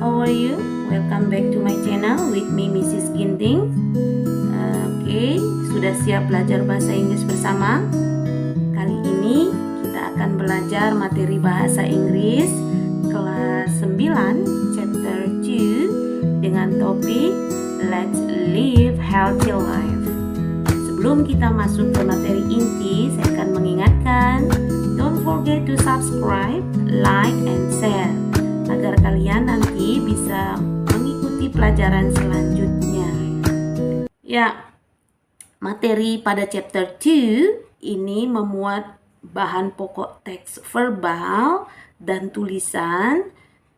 how are you? Welcome back to my channel with me Mrs. Ginting. Oke, sudah siap belajar bahasa Inggris bersama? Kali ini kita akan belajar materi bahasa Inggris kelas 9 chapter 2 dengan topik Let's Live Healthy Life. Sebelum kita masuk ke materi inti, saya akan mengingatkan, don't forget to subscribe, like, and share agar kalian nanti bisa mengikuti pelajaran selanjutnya. Ya, materi pada chapter 2 ini memuat bahan pokok teks verbal dan tulisan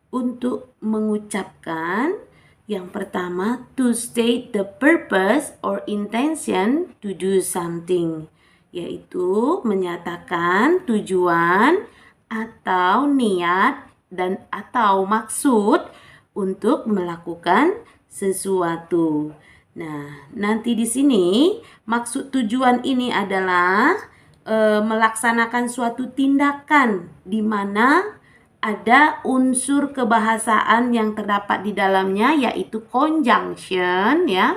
untuk mengucapkan. Yang pertama, to state the purpose or intention to do something, yaitu menyatakan tujuan atau niat dan atau maksud untuk melakukan sesuatu. Nah, nanti di sini maksud tujuan ini adalah melaksanakan suatu tindakan di mana ada unsur kebahasaan yang terdapat di dalamnya, yaitu conjunction, ya.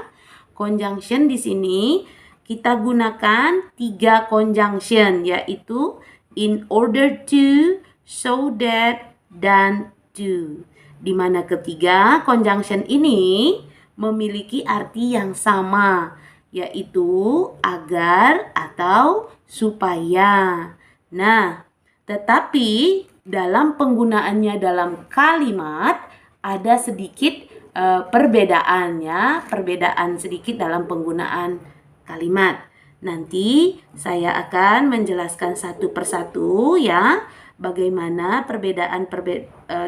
Conjunction di sini kita gunakan 3 conjunction, yaitu in order to, so that, dan to. Di mana ketiga conjunction ini memiliki arti yang sama, yaitu agar atau supaya. Nah, tetapi dalam penggunaannya dalam kalimat ada sedikit perbedaannya, perbedaan sedikit dalam penggunaan kalimat. Nanti saya akan menjelaskan satu persatu, ya, bagaimana perbedaan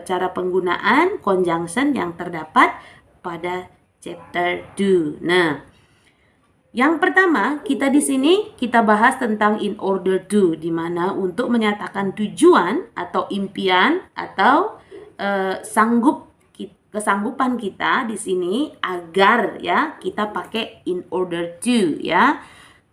cara penggunaan conjunction yang terdapat pada chapter 2. Nah, yang pertama kita di sini kita bahas tentang in order to, di mana untuk menyatakan tujuan atau impian atau kesanggupan kita di sini agar, ya, kita pakai in order to, ya.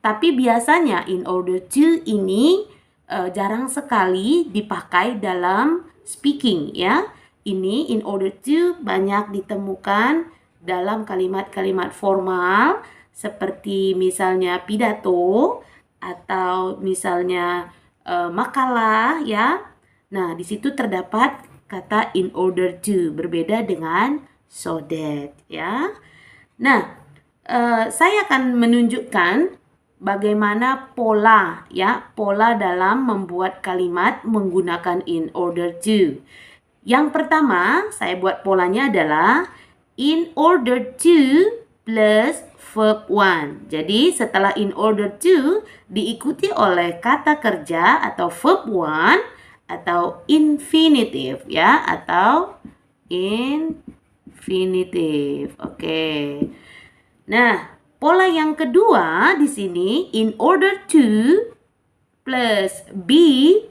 Tapi biasanya in order to ini jarang sekali dipakai dalam speaking, ya. Ini in order to banyak ditemukan dalam kalimat-kalimat formal seperti misalnya pidato atau misalnya makalah, ya. Nah, di situ terdapat kata in order to, berbeda dengan so that, ya. Nah, saya akan menunjukkan bagaimana pola, ya, pola dalam membuat kalimat menggunakan in order to. Yang pertama, saya buat polanya adalah in order to plus verb 1. Jadi setelah in order to diikuti oleh kata kerja atau verb 1 atau infinitive, ya, atau infinitive. Oke. Nah, pola yang kedua di sini in order to plus be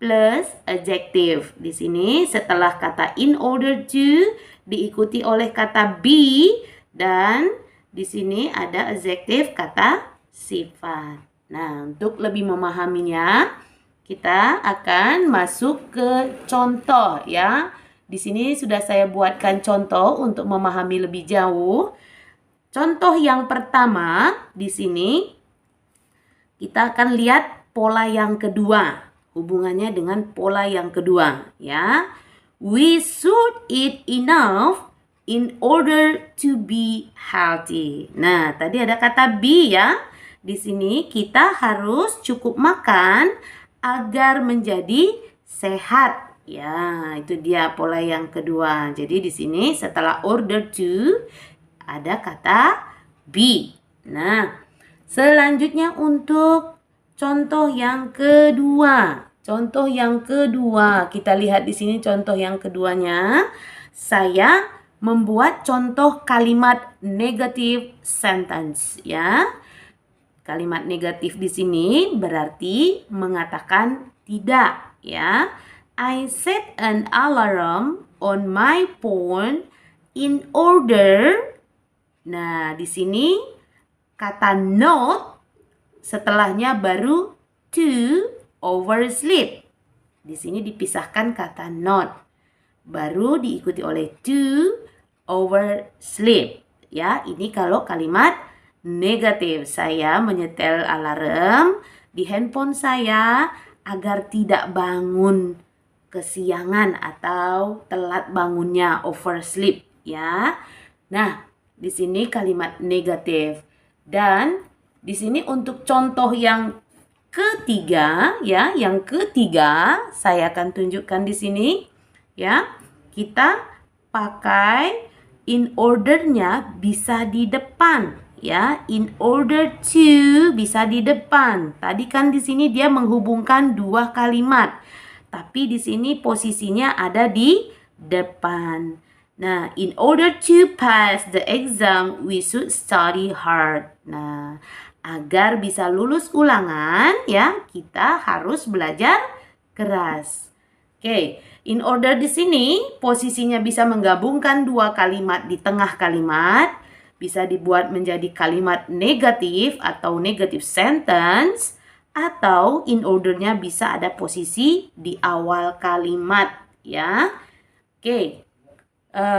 plus adjective. Di sini setelah kata in order to diikuti oleh kata be dan di sini ada adjective kata sifat. Nah, untuk lebih memahaminya kita akan masuk ke contoh, ya. Di sini sudah saya buatkan contoh untuk memahami lebih jauh. Contoh yang pertama di sini kita akan lihat pola yang kedua, hubungannya dengan pola yang kedua, ya. We should eat enough in order to be healthy. Nah, tadi ada kata be, ya. Di sini kita harus cukup makan agar menjadi sehat. Ya, itu dia pola yang kedua. Jadi di sini setelah order to ada kata be. Nah, selanjutnya untuk contoh yang kedua. Contoh yang kedua, kita lihat di sini contoh yang keduanya. Saya membuat contoh kalimat negative sentence, ya. Kalimat negatif di sini berarti mengatakan tidak, ya. I set an alarm on my phone in order. Nah, di sini kata not setelahnya baru to oversleep. Di sini dipisahkan kata not. baru diikuti oleh to oversleep. Ya, ini kalau kalimat negatif. Saya menyetel alarm di handphone saya agar tidak bangun kesiangan atau telat bangunnya, oversleep ya. Nah, di sini kalimat negatif. Dan di sini untuk contoh yang ketiga ya, yang ketiga saya akan tunjukkan di sini ya. Kita pakai in ordernya bisa di depan ya. In order to bisa di depan. Tadi kan di sini dia menghubungkan dua kalimat. Tapi di sini posisinya ada di depan. Nah, in order to pass the exam, we should study hard. Nah, agar bisa lulus ulangan ya, kita harus belajar keras. Oke, in order di sini posisinya bisa menggabungkan dua kalimat di tengah kalimat, bisa dibuat menjadi kalimat negatif atau negative sentence, atau in ordernya bisa ada posisi di awal kalimat ya. Oke,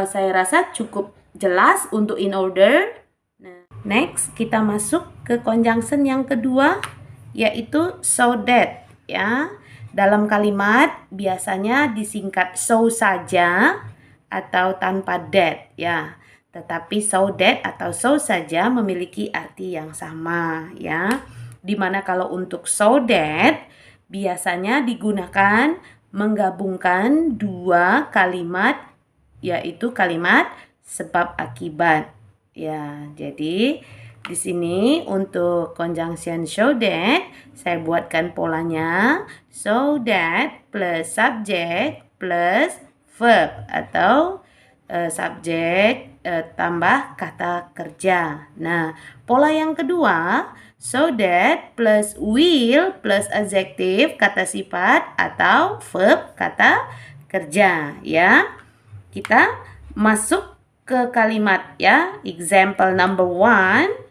saya rasa cukup jelas untuk in order. Nah, next kita masuk ke conjunction yang kedua, yaitu so that ya. Dalam kalimat biasanya disingkat so saja atau tanpa that ya. Tetapi so that atau so saja memiliki arti yang sama ya. Dimana kalau untuk so that biasanya digunakan menggabungkan dua kalimat, yaitu kalimat sebab akibat ya. Jadi di sini untuk conjunction so that saya buatkan polanya so that plus subject plus verb atau subjek tambah kata kerja. Nah, pola yang kedua so that plus will plus adjective kata sifat atau verb kata kerja ya. Kita masuk ke kalimat ya. Example number 1.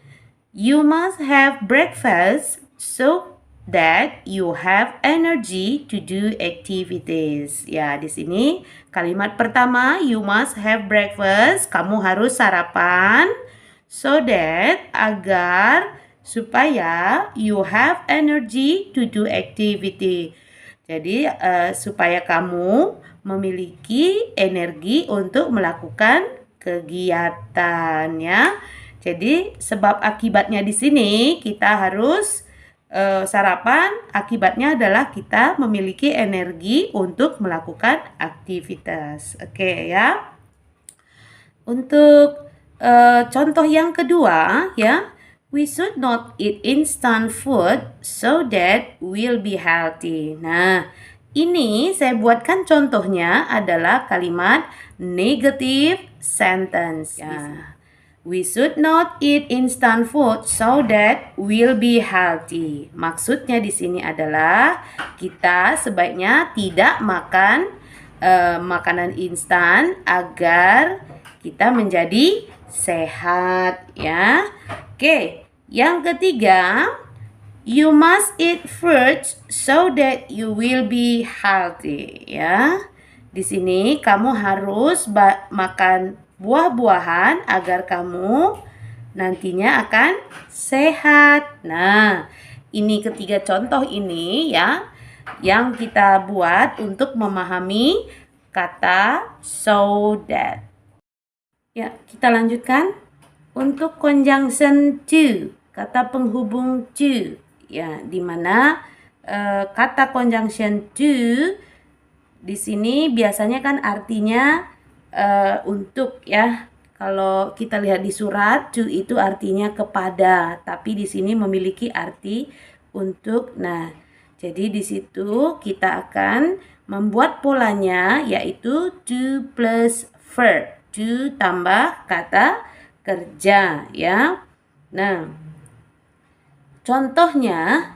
You must have breakfast so that you have energy to do activities. Ya, di sini kalimat pertama, you must have breakfast. Kamu harus sarapan so that agar supaya you have energy to do activity. Jadi supaya kamu memiliki energi untuk melakukan kegiatan ya. Jadi sebab akibatnya di sini kita harus sarapan, akibatnya adalah kita memiliki energi untuk melakukan aktivitas. Oke ya. Untuk contoh yang kedua ya, we should not eat instant food so that we'll be healthy. Nah, ini saya buatkan contohnya adalah kalimat negative sentence. Ya. We should not eat instant food so that we'll be healthy. Maksudnya di sini adalah kita sebaiknya tidak makan makanan instan agar kita menjadi sehat ya. Oke, yang ketiga, you must eat fruits so that you will be healthy ya. Di sini kamu harus makan buah-buahan agar kamu nantinya akan sehat. Nah, ini ketiga contoh ini ya yang kita buat untuk memahami kata so that. Ya, kita lanjutkan untuk conjunction to, kata penghubung to. Ya, di mana kata conjunction to di sini biasanya kan artinya untuk ya. Kalau kita lihat di surat, to itu artinya kepada, tapi di sini memiliki arti untuk. Nah, jadi di situ kita akan membuat polanya yaitu to plus verb, to tambah kata kerja ya. Nah, contohnya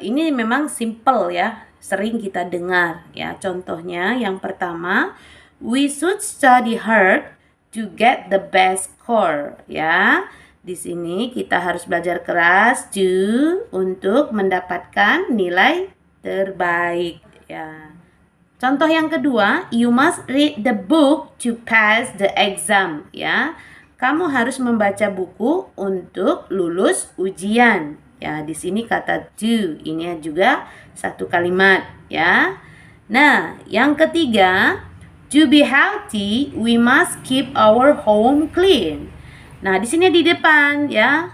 ini memang simple ya, sering kita dengar ya. Contohnya yang pertama, we should study hard to get the best score ya. Di sini kita harus belajar keras untuk mendapatkan nilai terbaik ya. Contoh yang kedua, you must read the book to pass the exam, ya. Kamu harus membaca buku untuk lulus ujian. Ya, di sini kata to, ini juga satu kalimat, ya. Nah, yang ketiga, to be healthy, we must keep our home clean. Nah, di sini di depan, ya.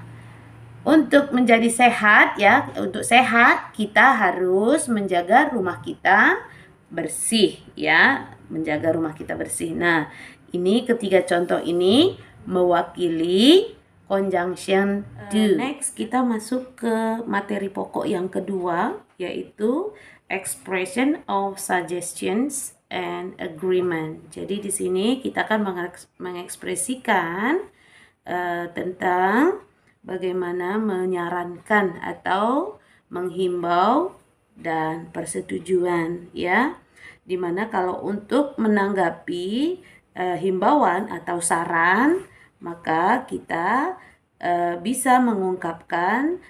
Untuk menjadi sehat, ya, untuk sehat kita harus menjaga rumah kita bersih, ya, menjaga rumah kita bersih. Nah, ini ketiga contoh ini mewakili conjunction to. Next, kita masuk ke materi pokok yang kedua, yaitu expression of suggestions and agreement. Jadi di sini kita akan mengekspresikan tentang bagaimana menyarankan atau menghimbau dan persetujuan, ya. Dimana kalau untuk menanggapi himbauan atau saran, maka kita bisa mengungkapkan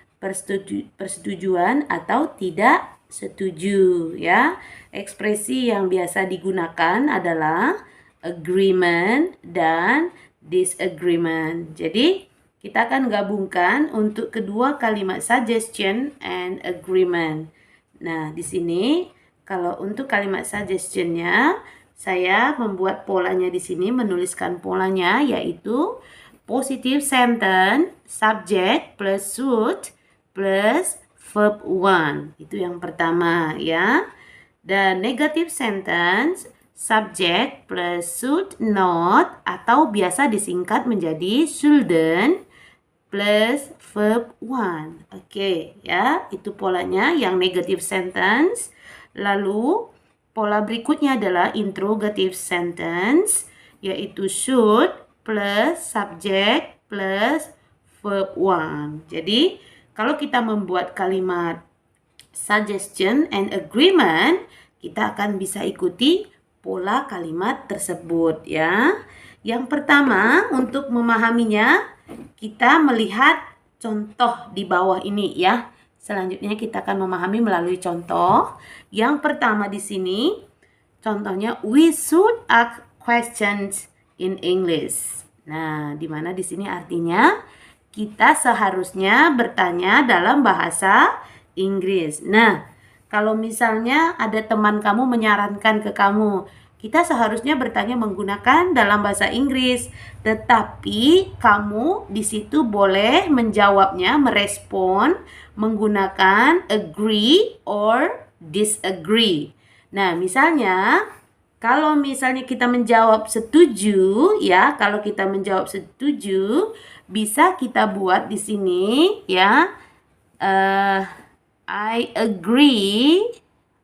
persetujuan atau tidak setuju, ya. Ekspresi yang biasa digunakan adalah agreement dan disagreement. Jadi kita akan gabungkan untuk kedua kalimat suggestion and agreement. Nah, di sini kalau untuk kalimat suggestionnya, saya membuat polanya di sini, menuliskan polanya, yaitu positive sentence, subject plus should plus verb 1. Itu yang pertama, ya. Dan negative sentence, subject plus should not, atau biasa disingkat menjadi shouldn't, plus verb 1. Oke, ya, itu polanya yang negative sentence. Lalu pola berikutnya adalah interrogative sentence, yaitu should plus subject plus verb 1. Jadi kalau kita membuat kalimat suggestion and agreement, kita akan bisa ikuti pola kalimat tersebut, ya. Yang pertama, untuk memahaminya, kita melihat contoh di bawah ini, ya. Selanjutnya kita akan memahami melalui contoh. Yang pertama di sini, contohnya we should ask questions in English. Nah, di mana di sini artinya kita seharusnya bertanya dalam bahasa Inggris. Nah, kalau misalnya ada teman kamu menyarankan ke kamu, kita seharusnya bertanya menggunakan dalam bahasa Inggris, tetapi kamu di situ boleh menjawabnya, merespon menggunakan agree or disagree. Nah, misalnya kalau misalnya kita menjawab setuju, ya, kalau kita menjawab setuju, bisa kita buat di sini, ya, I agree,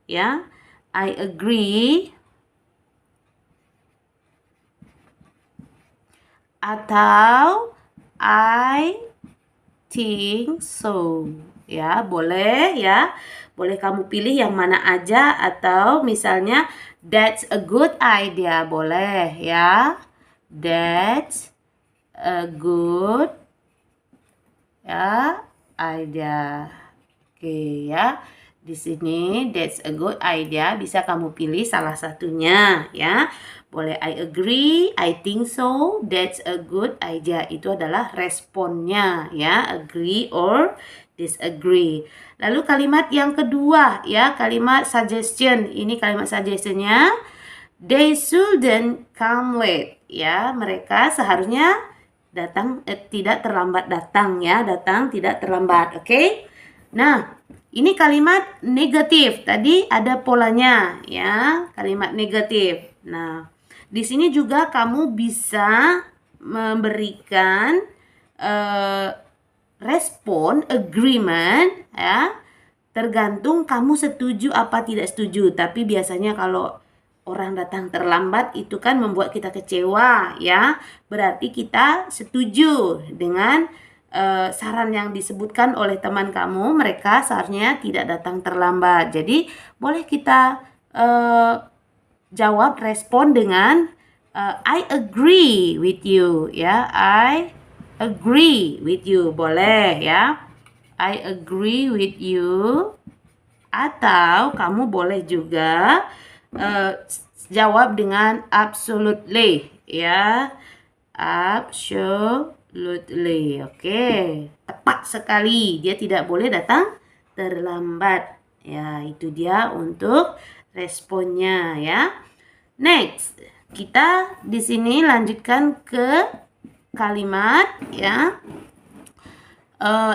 ya, I agree, atau I think so, ya, boleh, ya, boleh kamu pilih yang mana aja, atau misalnya that's a good idea, boleh, ya, that's a good, ya, idea. Oke, ya. Di sini that's a good idea, bisa kamu pilih salah satunya, ya. Boleh I agree, I think so, that's a good idea. Itu adalah responnya, ya, agree or disagree. Lalu kalimat yang kedua, ya, kalimat suggestion. Ini kalimat suggestionnya, they shouldn't come late, ya. Mereka seharusnya datang tidak terlambat datang, ya, datang tidak terlambat. Oke? Nah, ini kalimat negatif. Tadi ada polanya, ya, kalimat negatif. Nah, di sini juga kamu bisa memberikan respon agreement, ya, tergantung kamu setuju apa tidak setuju. Tapi biasanya kalau orang datang terlambat itu kan membuat kita kecewa, ya. Berarti kita setuju dengan saran yang disebutkan oleh teman kamu, mereka seharusnya tidak datang terlambat. Jadi boleh kita jawab respon dengan I agree with you, ya, I agree with you, boleh, ya, I agree with you. Atau kamu boleh juga jawab dengan absolutely ya. Absolutely. Oke. Tepat sekali. Dia tidak boleh datang terlambat. Ya, itu dia untuk responnya ya. Next, kita di sini lanjutkan ke kalimat ya.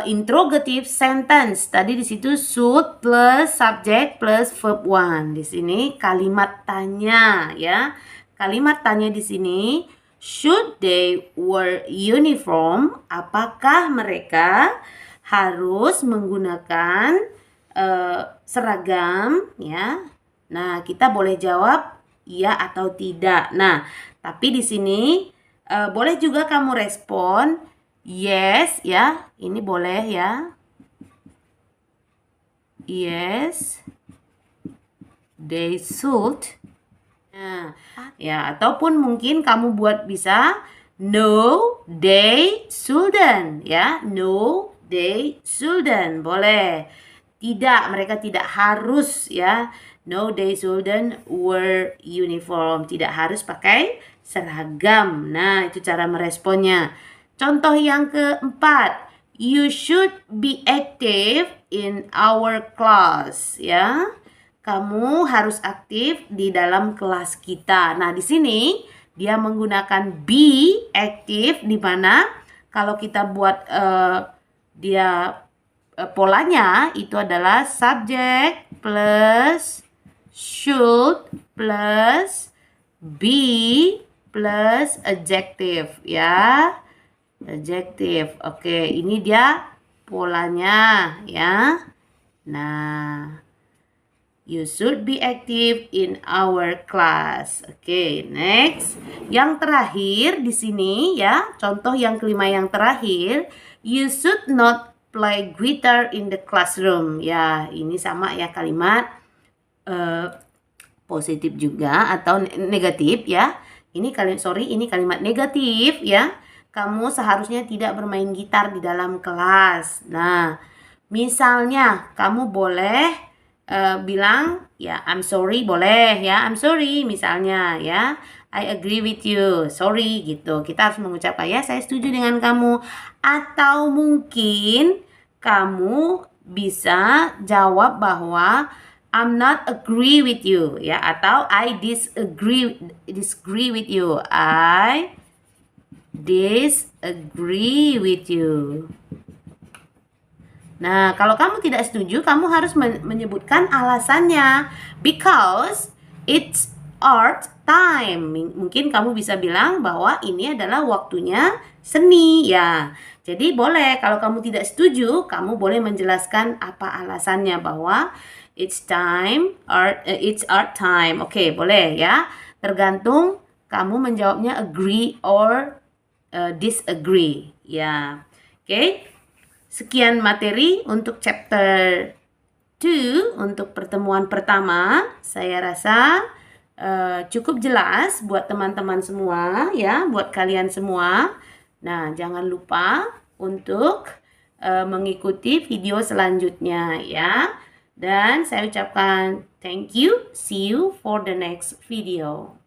Interrogative sentence. Tadi di situ should plus subject plus verb one. Di sini kalimat tanya ya. Kalimat tanya di sini, should they wear uniform? Apakah mereka harus menggunakan seragam ya? Nah, kita boleh jawab iya atau tidak. Nah, tapi di sini boleh juga kamu respon yes ya, ini boleh ya. Yes, they should. Nah, ya ataupun mungkin kamu buat bisa no, they shouldn't ya. No, they shouldn't. Boleh. Tidak, mereka tidak harus ya. No, they shouldn't wear uniform. Tidak harus pakai seragam. Nah, itu cara meresponnya. Contoh yang keempat, you should be active in our class ya. Kamu harus aktif di dalam kelas kita. Nah, di sini dia menggunakan be active di mana kalau kita buat polanya itu adalah subject plus should plus be plus adjective ya. Adjective. Oke, ini dia polanya ya. Nah, you should be active in our class. Oke, next. Yang terakhir di sini ya, contoh yang kelima yang terakhir, you should not play guitar in the classroom. Ya, ini sama ya kalimat positif juga atau negatif ya. Ini kalimat negatif ya. Kamu seharusnya tidak bermain gitar di dalam kelas. Nah, misalnya kamu boleh bilang ya I'm sorry, boleh ya I'm sorry misalnya ya. I agree with you, sorry gitu. Kita harus mengucapkan ya saya setuju dengan kamu. Atau mungkin kamu bisa jawab bahwa I'm not agree with you ya, atau I disagree with you. I disagree with you. Nah, kalau kamu tidak setuju, kamu harus menyebutkan alasannya. Because it's art time. Mungkin kamu bisa bilang bahwa ini adalah waktunya seni ya. Jadi boleh kalau kamu tidak setuju, kamu boleh menjelaskan apa alasannya bahwa it's art time. Oke, boleh ya. Tergantung kamu menjawabnya agree or disagree ya. Oke. Sekian materi untuk chapter 2 untuk pertemuan pertama. Saya rasa cukup jelas buat teman-teman semua ya, buat kalian semua. Nah, jangan lupa untuk mengikuti video selanjutnya ya. Dan saya ucapkan thank you. See you for the next video.